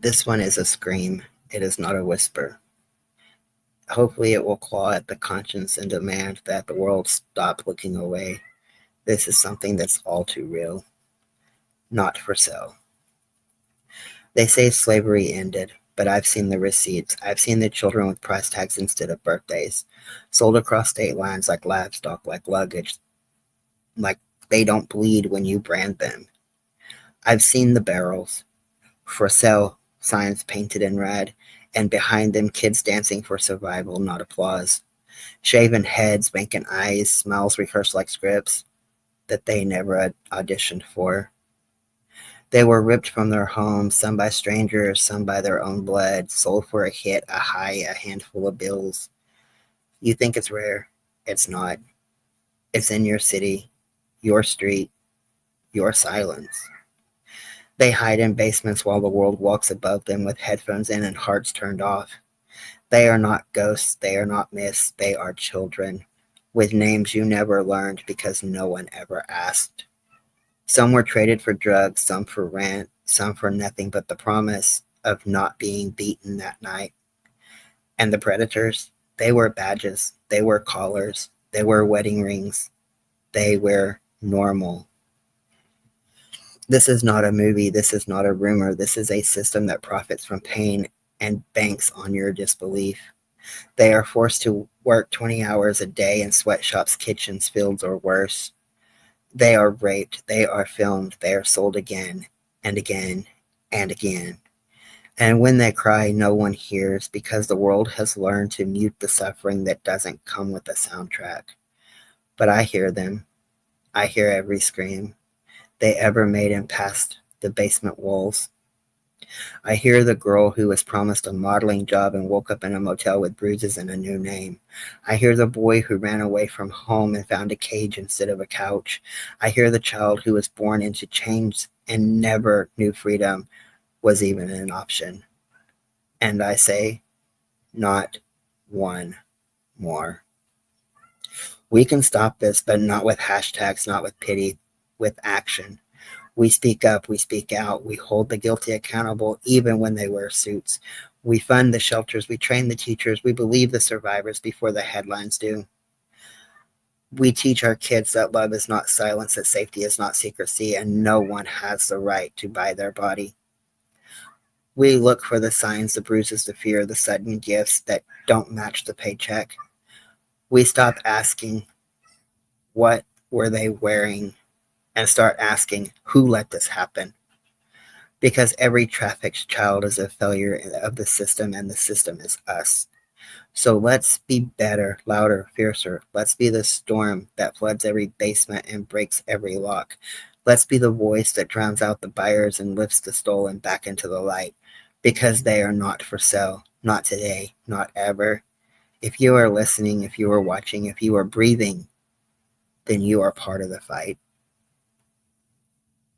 This one is a scream. It is not a whisper. Hopefully, it will claw at the conscience and demand that the world stop looking away. This is something that's all too real. Not for sale. They say slavery ended, but I've seen the receipts. I've seen the children with price tags instead of birthdays, sold across state lines like livestock, like luggage, like they don't bleed when you brand them. I've seen the barrels, for sale signs painted in red, and behind them kids dancing for survival, not applause. Shaven heads, vacant eyes, smiles rehearsed like scripts that they never auditioned for. They were ripped from their homes, some by strangers, some by their own blood, sold for a hit, a high, a handful of bills. You think it's rare. It's not. It's in your city, your street, your silence. They hide in basements while the world walks above them with headphones in and hearts turned off. They are not ghosts, they are not myths, they are children, with names you never learned because no one ever asked. Some were traded for drugs, some for rent, some for nothing but the promise of not being beaten that night. And the predators, they were badges, they were collars, they were wedding rings, they were normal. This is not a movie, this is not a rumor, this is a system that profits from pain and banks on your disbelief. They are forced to work 20 hours a day in sweatshops, kitchens, fields, or worse. They are raped, they are filmed, they are sold again and again and again. And when they cry, no one hears because the world has learned to mute the suffering that doesn't come with a soundtrack. But I hear them. I hear every scream they ever made and past the basement walls. I hear the girl who was promised a modeling job and woke up in a motel with bruises and a new name. I hear the boy who ran away from home and found a cage instead of a couch. I hear the child who was born into chains and never knew freedom was even an option. And I say, not one more. We can stop this, but not with hashtags, not with pity, with action. We speak up, we speak out, we hold the guilty accountable even when they wear suits. We fund the shelters, we train the teachers, we believe the survivors before the headlines do. We teach our kids that love is not silence, that safety is not secrecy, and no one has the right to buy their body. We look for the signs, the bruises, the fear, the sudden gifts that don't match the paycheck. We stop asking, what were they wearing? And start asking, who let this happen? Because every trafficked child is a failure of the system, and the system is us. So let's be better, louder, fiercer. Let's be the storm that floods every basement and breaks every lock. Let's be the voice that drowns out the buyers and lifts the stolen back into the light. Because they are not for sale. Not today. Not ever. If you are listening, if you are watching, if you are breathing, then you are part of the fight.